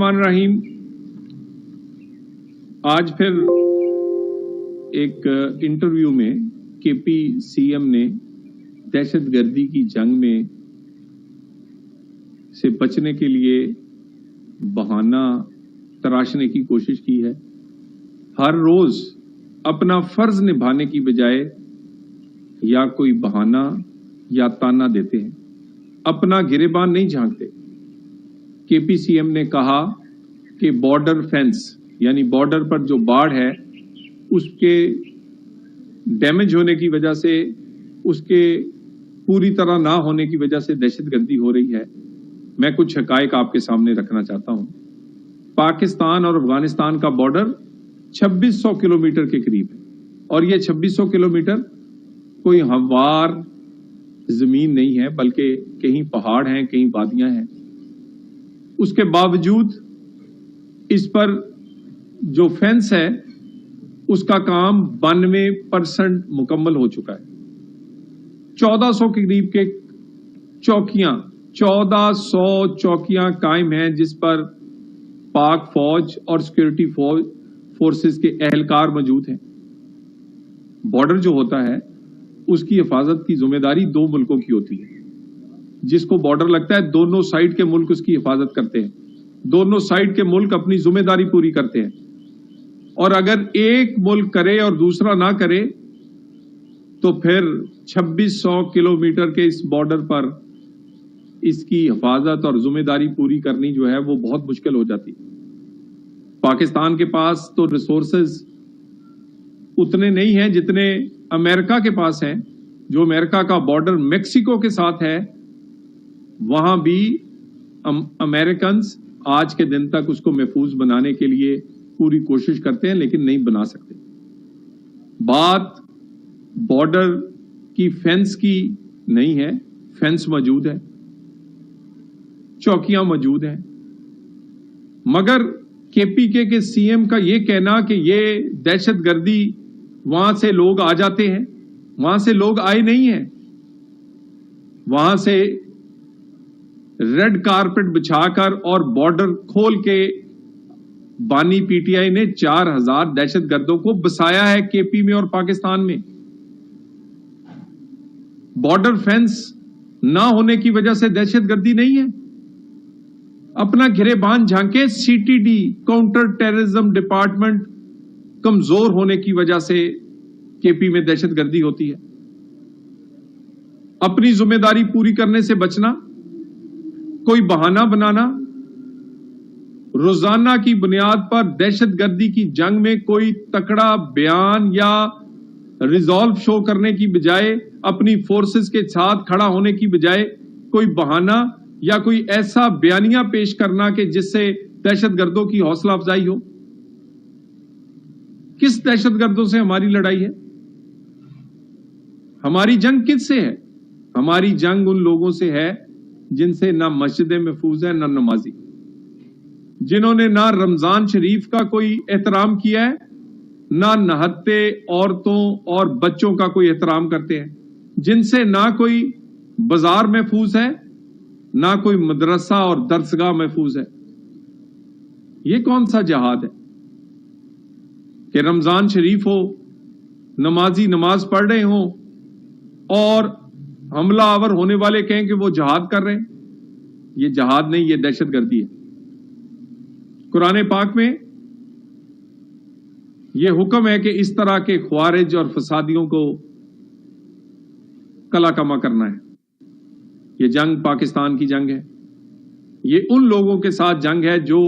रहीम। आज फिर एक इंटरव्यू में केपी सीएम ने दहशतगर्दी की जंग में से बचने के लिए बहाना तराशने की कोशिश की है। हर रोज अपना फर्ज निभाने की बजाय या कोई बहाना या ताना देते हैं, अपना गिरेबान नहीं झांकते। केपी सीएम ने कहा कि बॉर्डर फेंस यानी बॉर्डर पर जो बाड़ है उसके डैमेज होने की वजह से, उसके पूरी तरह ना होने की वजह से दहशतगर्दी हो रही है। मैं कुछ हकायक आपके सामने रखना चाहता हूं। पाकिस्तान और अफगानिस्तान का बॉर्डर 2600 किलोमीटर के करीब है और ये 2600 किलोमीटर कोई हमवार जमीन नहीं है, बल्कि कहीं पहाड़ हैं, कहीं वादियां हैं। उसके बावजूद इस पर जो फेंस है उसका काम 92% मुकम्मल हो चुका है। 1400 के करीब के चौकियां 1400 चौकियां कायम हैं जिस पर पाक फौज और सिक्योरिटी फोर्सेस के एहलकार मौजूद हैं। बॉर्डर जो होता है उसकी हिफाजत की जिम्मेदारी दो मुल्कों की होती है। जिसको बॉर्डर लगता है दोनों साइड के मुल्क उसकी हिफाजत करते हैं, दोनों साइड के मुल्क अपनी जिम्मेदारी पूरी करते हैं। और अगर एक मुल्क करे और दूसरा ना करे तो फिर 2600 किलोमीटर के इस बॉर्डर पर इसकी हिफाजत और जिम्मेदारी पूरी करनी जो है वो बहुत मुश्किल हो जाती है। पाकिस्तान के पास तो रिसोर्सेज उतने नहीं हैं जितने अमेरिका के पास हैं। जो अमेरिका का बॉर्डर मेक्सिको के साथ है वहां भी अमेरिकन आज के दिन तक उसको महफूज बनाने के लिए पूरी कोशिश करते हैं, लेकिन नहीं बना सकते। बात बॉर्डर की फेंस की नहीं है, फेंस मौजूद है, चौकियां मौजूद हैं, मगर केपीके के सीएम का यह कहना कि ये दहशतगर्दी वहां से लोग आ जाते हैं, वहां से लोग आए नहीं हैं। वहां से रेड कारपेट बिछाकर और बॉर्डर खोल के बानी पीटीआई ने 4000 दहशतगर्दों को बसाया है केपी में और पाकिस्तान में। बॉर्डर फेंस ना होने की वजह से दहशतगर्दी नहीं है। अपना गिरेबान झांके, सीटीडी काउंटर टेररिज्म डिपार्टमेंट कमजोर होने की वजह से केपी में दहशतगर्दी होती है। अपनी जिम्मेदारी पूरी करने से बचना, कोई बहाना बनाना, रोजाना की बुनियाद पर दहशतगर्दी की जंग में कोई तकड़ा बयान या रिजॉल्व शो करने की बजाय, अपनी फोर्सेस के साथ खड़ा होने की बजाय कोई बहाना या कोई ऐसा बयानिया पेश करना कि जिससे दहशतगर्दों की हौसला अफजाई हो। किस दहशतगर्दों से हमारी लड़ाई है? हमारी जंग किससे है? हमारी जंग उन लोगों से है जिनसे ना मस्जिदें महफूज है, ना नमाजी, जिन्होंने ना रमजान शरीफ का कोई एहतराम किया है, ना नहत्ते औरतों और बच्चों का कोई एहतराम करते हैं, जिनसे ना कोई बाजार महफूज है, ना कोई मदरसा और दरसगाह महफूज है। ये कौन सा जिहाद है कि रमजान शरीफ हो, नमाजी नमाज पढ़ रहे हो और हमला आवर होने वाले कहें कि वो जिहाद कर रहे हैं? ये जिहाद नहीं, ये दहशतगर्दी है। कुरान पाक में ये हुक्म है कि इस तरह के ख्वारिज और फसादियों को कला कमा करना है। ये जंग पाकिस्तान की जंग है। ये उन लोगों के साथ जंग है जो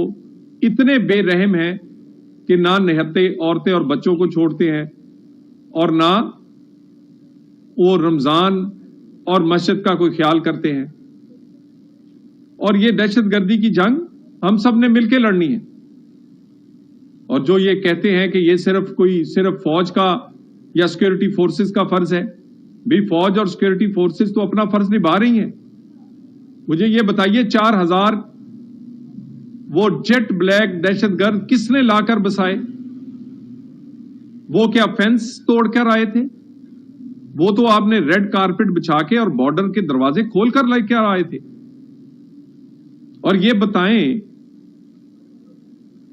इतने बेरहम हैं कि ना निहत्ते औरतें और बच्चों को छोड़ते हैं और ना वो रमजान और मस्जिद का कोई ख्याल करते हैं। और ये दहशतगर्दी की जंग हम सब ने मिलकर लड़नी है। और जो ये कहते हैं कि ये सिर्फ फौज का या सिक्योरिटी फोर्सेस का फर्ज है, भी फौज और सिक्योरिटी फोर्सेस तो अपना फर्ज निभा रही हैं। मुझे ये बताइए 4000 वो जेट ब्लैक दहशतगर्द किसने लाकर बसाए? वो क्या फेंस तोड़कर आए थे? वो तो आपने रेड कारपेट बिछा के और बॉर्डर के दरवाजे खोलकर लेकर आए थे। और ये बताएं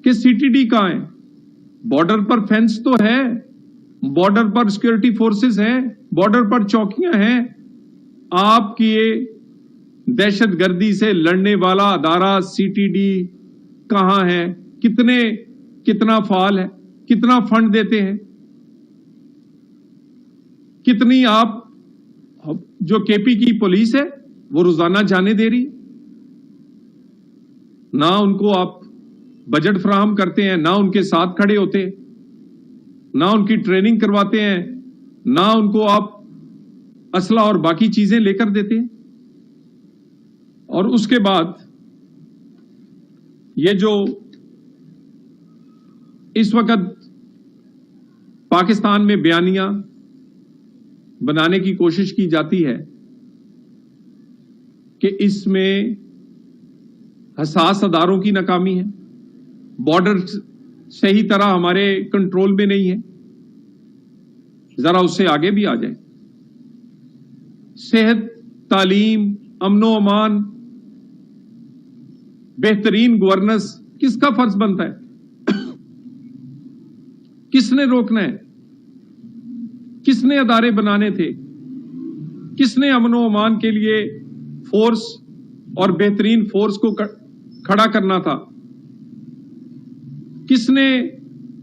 कि सीटीडी कहां है? बॉर्डर पर फेंस तो है, बॉर्डर पर सिक्योरिटी फोर्सेस हैं, बॉर्डर पर चौकियां हैं। आपकी ये दहशतगर्दी से लड़ने वाला अदारा सीटीडी कहां है? कितना फाल है? कितना फंड देते हैं? कितनी आप जो केपी की पुलिस है वो रोजाना जाने दे रही? ना उनको आप बजट फराहम करते हैं, ना उनके साथ खड़े होते, ना उनकी ट्रेनिंग करवाते हैं, ना उनको आप असला और बाकी चीजें लेकर देते हैं। और उसके बाद ये जो इस वक्त पाकिस्तान में बयानियां बनाने की कोशिश की जाती है कि इसमें हसास अदारों की नाकामी है, बॉर्डर सही तरह हमारे कंट्रोल में नहीं है, जरा उससे आगे भी आ जाए। सेहत, तालीम, अमनो अमान, बेहतरीन गवर्नेंस किसका फर्ज बनता है? किसने रोकना है? किसने अदारे बनाने थे? किसने अमनो अमान के लिए फोर्स और बेहतरीन फोर्स को खड़ा करना था? किसने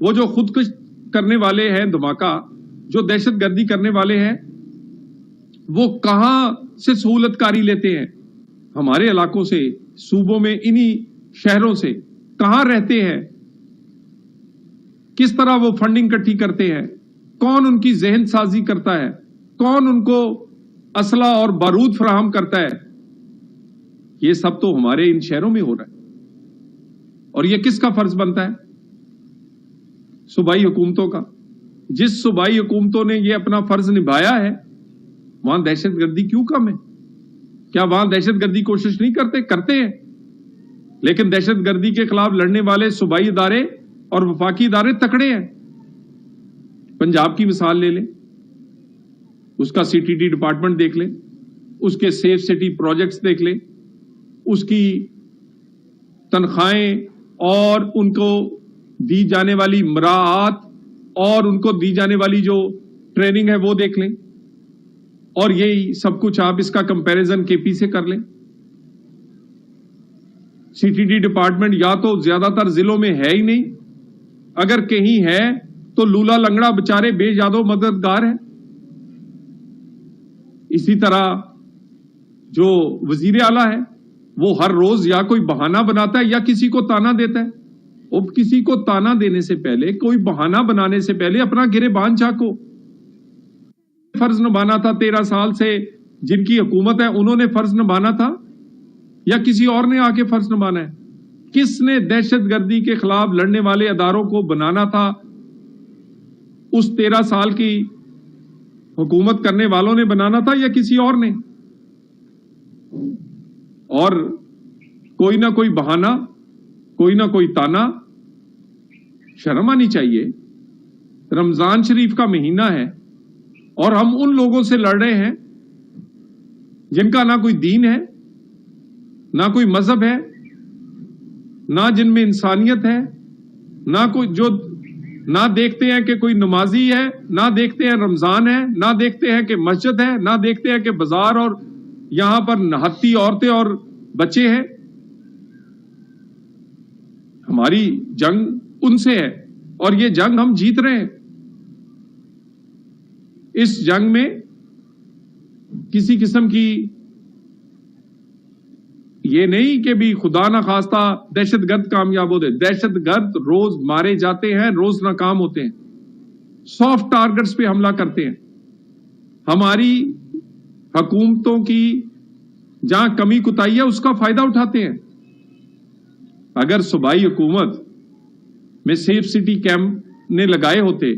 वो जो खुदकुश करने वाले हैं, धमाका जो दहशतगर्दी करने वाले हैं, वो कहां से सहूलतकारी लेते हैं? हमारे इलाकों से, सूबों में, इन्हीं शहरों से कहां रहते हैं? किस तरह वो फंडिंग इकट्ठी करते हैं? कौन उनकी जहन साजी करता है? कौन उनको असला और बारूद फराहम करता है? ये सब तो हमारे इन शहरों में हो रहा है। और ये किसका फर्ज बनता है? सूबाई हुकूमतों का। जिस सूबाई हुकूमतों ने ये अपना फर्ज निभाया है, वहां दहशतगर्दी क्यों कम है? क्या वहां दहशतगर्दी कोशिश नहीं करते हैं, लेकिन दहशतगर्दी के खिलाफ लड़ने वाले सूबाई इदारे और वफाकी इदारे तकड़े हैं। पंजाब की मिसाल ले लें, उसका सीटीडी डिपार्टमेंट देख लें, उसके सेफ सिटी प्रोजेक्ट्स देख लें, उसकी तनख्वाहें और उनको दी जाने वाली मराआत और उनको दी जाने वाली जो ट्रेनिंग है वो देख लें, और यही सब कुछ आप इसका कंपैरिजन केपी से कर लें। सीटीडी डिपार्टमेंट या तो ज्यादातर जिलों में है ही नहीं, अगर कहीं है तो लूला लंगड़ा बेचारे बेयादो मददगार हैं। इसी तरह जो वजीर आला है वो हर रोज या कोई बहाना बनाता है या किसी को ताना देता है। अब किसी को ताना देने से पहले, कोई बहाना बनाने से पहले अपना गिरेबान झांको। फर्ज निभाना था 13 साल से जिनकी हुकूमत है, उन्होंने फर्ज निभाना था या किसी और ने आके फर्ज निभाना है? किसने दहशतगर्दी के खिलाफ लड़ने वाले अदारों को बनाना था? उस 13 साल की हुकूमत करने वालों ने बनाना था या किसी और ने? और कोई ना कोई बहाना, कोई ना कोई ताना, शर्म आनी चाहिए। रमजान शरीफ का महीना है और हम उन लोगों से लड़ रहे हैं जिनका ना कोई दीन है, ना कोई मजहब है, ना जिनमें इंसानियत है, ना कोई जो ना देखते हैं कि कोई नमाजी है, ना देखते हैं रमजान है, ना देखते हैं कि मस्जिद है, ना देखते हैं कि बाजार और यहां पर नहाती औरतें और बच्चे हैं। हमारी जंग उनसे है और ये जंग हम जीत रहे हैं। इस जंग में किसी किस्म की ये नहीं कि भी खुदा ना खास्ता दहशतगर्द कामयाब होते। दहशतगर्द रोज मारे जाते हैं, रोज नाकाम होते हैं, सॉफ्ट टारगेट्स पे हमला करते हैं। हमारी हुकूमतों की जहां कमी कुताही है उसका फायदा उठाते हैं। अगर सूबाई हुकूमत में सेफ सिटी कैंप ने लगाए होते,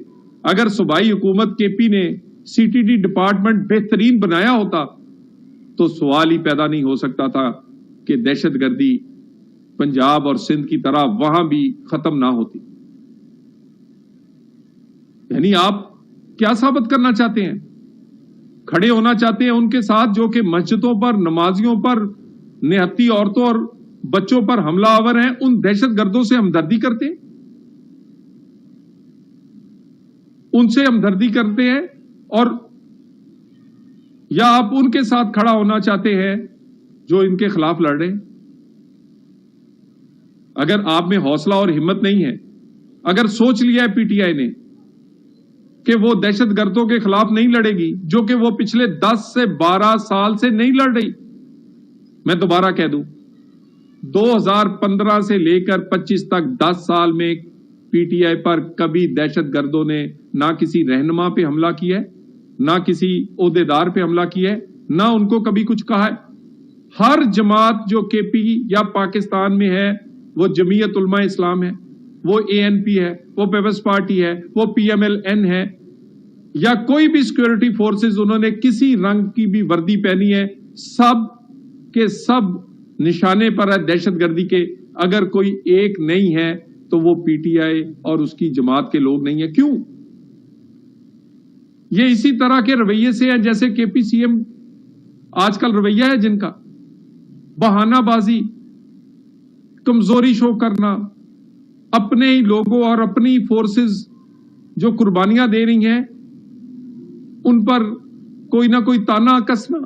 अगर सूबाई हुकूमत केपी ने सीटीडी डिपार्टमेंट बेहतरीन बनाया होता, तो सवाल ही पैदा नहीं हो सकता था कि दहशतगर्दी पंजाब और सिंध की तरह वहां भी खत्म ना होती। यानी आप क्या साबित करना चाहते हैं? खड़े होना चाहते हैं उनके साथ जो कि मस्जिदों पर, नमाजियों पर, निहत्ती औरतों और बच्चों पर हमला आवर हैं, उन दहशतगर्दों से हमदर्दी करते हैं, उनसे हमदर्दी करते हैं, और या आप उनके साथ खड़ा होना चाहते हैं जो इनके खिलाफ लड़ रहे हैं? अगर आप में हौसला और हिम्मत नहीं है, अगर सोच लिया है पीटीआई ने कि वो दहशतगर्दों के खिलाफ नहीं लड़ेगी, जो कि वो पिछले 10 से 12 साल से नहीं लड़ रही, मैं दोबारा कह दूं, 2015 से लेकर 25 तक 10 साल में पीटीआई पर कभी दहशतगर्दों ने ना किसी रहनुमा पे हमला किया है, ना किसी ओहदेदार पे हमला किया है, ना उनको कभी कुछ कहा है। हर जमात जो केपी या पाकिस्तान में है, वो जमीयत उलमा इस्लाम है, वो एएनपी है, वो पीपल्स पार्टी है, वो पीएमएलएन है, या कोई भी सिक्योरिटी फोर्सेस उन्होंने किसी रंग की भी वर्दी पहनी है, सब के सब निशाने पर है दहशतगर्दी के। अगर कोई एक नहीं है तो वो पीटीआई और उसकी जमात के लोग नहीं है। क्यों? ये इसी तरह के रवैये से है जैसे केपी सीएम आजकल रवैया है जिनका, बहानाबाजी, कमजोरी शो करना, अपने ही लोगों और अपनी फोर्सेस जो कुर्बानियां दे रही हैं उन पर कोई ना कोई ताना कसना,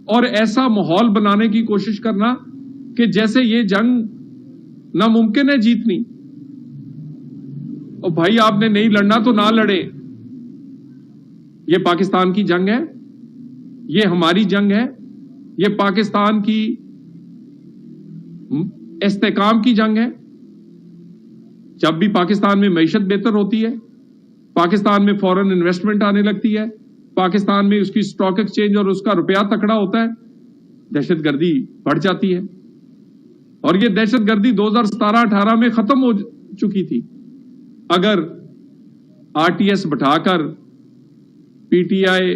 और ऐसा माहौल बनाने की कोशिश करना कि जैसे ये जंग नामुमकिन है जीतनी। और भाई आपने नहीं लड़ना तो ना लड़े, ये पाकिस्तान की जंग है, ये हमारी जंग है, ये पाकिस्तान की इस्तेकाम की जंग है। जब भी पाकिस्तान में मईशत बेहतर होती है, पाकिस्तान में फॉरेन इन्वेस्टमेंट आने लगती है, पाकिस्तान में उसकी स्टॉक एक्सचेंज और उसका रुपया तकड़ा होता है, दहशतगर्दी बढ़ जाती है। और ये दहशतगर्दी 2017-18 में खत्म हो चुकी थी। अगर आरटीएस बैठाकर पीटीआई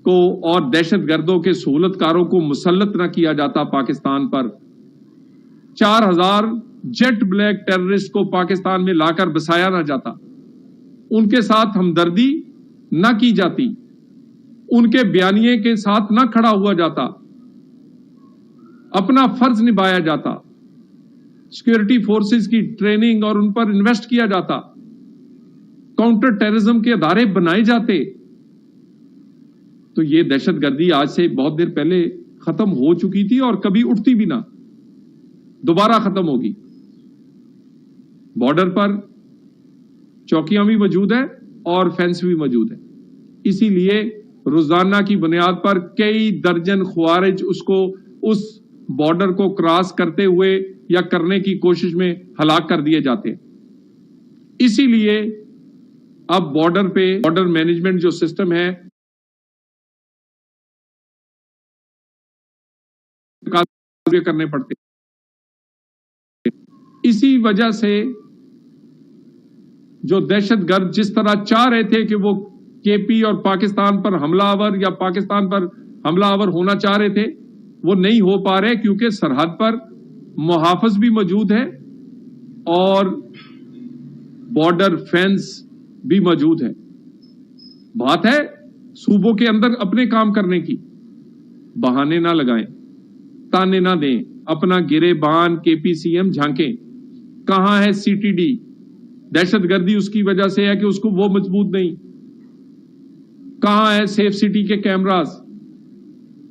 को और दहशतगर्दों के सहूलतकारों को मुसल्लत न किया जाता पाकिस्तान पर, 4000 जेट ब्लैक टेररिस्ट को पाकिस्तान में लाकर बसाया ना जाता, उनके साथ हमदर्दी न की जाती, उनके बयानिए के साथ न खड़ा हुआ जाता, अपना फर्ज निभाया जाता, सिक्योरिटी फोर्सेस की ट्रेनिंग और उन पर इन्वेस्ट किया जाता, काउंटर टेररिज्म के अदारे बनाए जाते, तो ये दहशतगर्दी आज से बहुत देर पहले खत्म हो चुकी थी और कभी उठती भी ना, दोबारा खत्म होगी। बॉर्डर पर चौकियां भी मौजूद है और फेंस भी मौजूद है, इसीलिए रोजाना की बुनियाद पर कई दर्जन ख्वारिज उसको उस बॉर्डर को क्रॉस करते हुए या करने की कोशिश में हलाक कर दिए जाते हैं। इसीलिए अब बॉर्डर पे बॉर्डर मैनेजमेंट जो सिस्टम है करने पड़ते। इसी वजह से जो दहशतगर्द जिस तरह चाह रहे थे कि वो केपी और पाकिस्तान पर हमलावर या पाकिस्तान पर हमलावर होना चाह रहे थे, वो नहीं हो पा रहे, क्योंकि सरहद पर मुहाफिज भी मौजूद है और बॉर्डर फेंस भी मौजूद है। बात है सूबों के अंदर अपने काम करने की। बहाने ना लगाएं, ताने ना दें, अपना गिरेबान केपी सीएम झांकें। कहां है सीटीडी? दहशतगर्दी उसकी वजह से है कि उसको वो मजबूत नहीं। कहां है सेफ सिटी के कैमरास?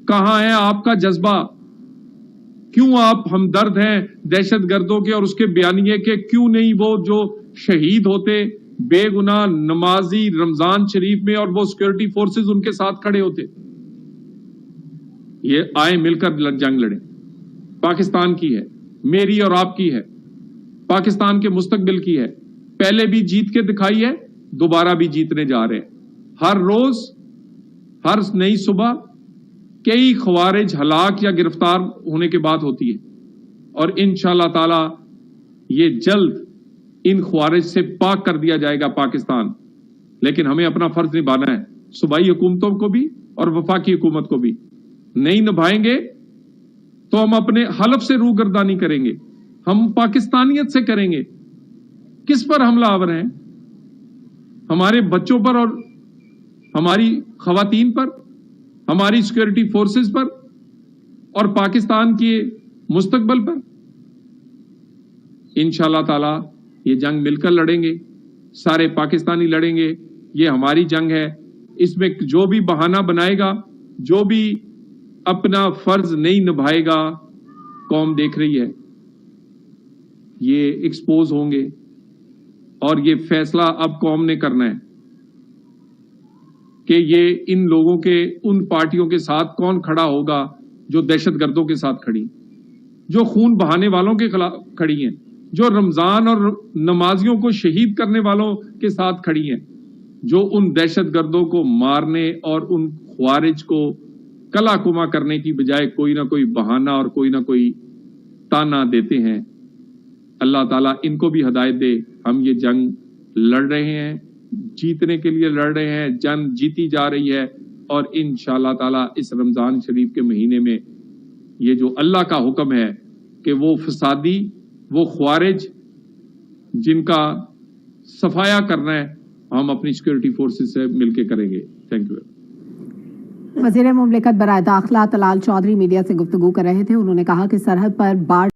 कहां है आपका जज्बा? क्यों आप हमदर्द हैं दहशतगर्दों के और उसके बयानिए के? क्यों नहीं वो जो शहीद होते बेगुनाह नमाजी रमजान शरीफ में और वो सिक्योरिटी फोर्सेस उनके साथ खड़े होते? ये आए मिलकर जंग लड़े। पाकिस्तान की है, मेरी और आपकी है, पाकिस्तान के मुस्तकबिल की है। पहले भी जीत के दिखाई है, दोबारा भी जीतने जा रहे हैं। हर रोज हर नई सुबह कई ख्वारिज हलाक या गिरफ्तार होने के बाद होती है, और इंशाअल्लाह ताला ये जल्द इन ख्वारिज से पाक कर दिया जाएगा पाकिस्तान। लेकिन हमें अपना फर्ज निभाना है, सूबाई हुकूमतों को भी और वफाकी हुकूमत को भी। नहीं निभाएंगे तो हम अपने हलफ से रूगर्दानी करेंगे, हम पाकिस्तानियत से करेंगे। किस पर हमलावर हैं? हमारे बच्चों पर और हमारी खवातीन पर, हमारी सिक्योरिटी फोर्सेस पर। اور پاکستان کے مستقبل پر انشاءاللہ تعالی یہ جنگ مل کر لڑیں گے, سارے پاکستانی لڑیں گے. یہ ہماری جنگ ہے. اس میں جو بھی بہانہ بنائے گا, جو بھی اپنا فرض نہیں نبھائے گا, قوم دیکھ رہی ہے, یہ ایکسپوز ہوں گے. اور یہ فیصلہ اب قوم نے کرنا ہے کہ یہ ان لوگوں کے, ان پارٹیوں کے ساتھ کون کھڑا ہوگا جو دہشت گردوں کے ساتھ کھڑی, جو خون بہانے والوں کے خلاف کھڑی ہیں, جو رمضان اور نمازیوں کو شہید کرنے والوں کے ساتھ کھڑی ہیں, جو ان دہشت گردوں کو مارنے اور ان خوارج کو کلا کما کرنے کی بجائے کوئی نہ کوئی بہانہ اور کوئی نہ کوئی تانا دیتے ہیں. اللہ تعالیٰ ان کو بھی ہدایت دے. ہم یہ جنگ لڑ رہے ہیں, جیتنے کے لیے لڑ رہے ہیں, جنگ جیتی جا رہی ہے. اور انشاءاللہ تعالیٰ اس رمضان شریف کے مہینے میں یہ جو اللہ کا حکم ہے کہ وہ فسادی, وہ خوارج جن کا صفایا کرنا ہے, ہم اپنی سیکورٹی فورسز سے مل کے کریں گے. Thank you. وزیر مملکت برائے داخلہ طلال چودھری میڈیا سے گفتگو کر رہے تھے. انہوں نے کہا کہ سرحد پر باڑ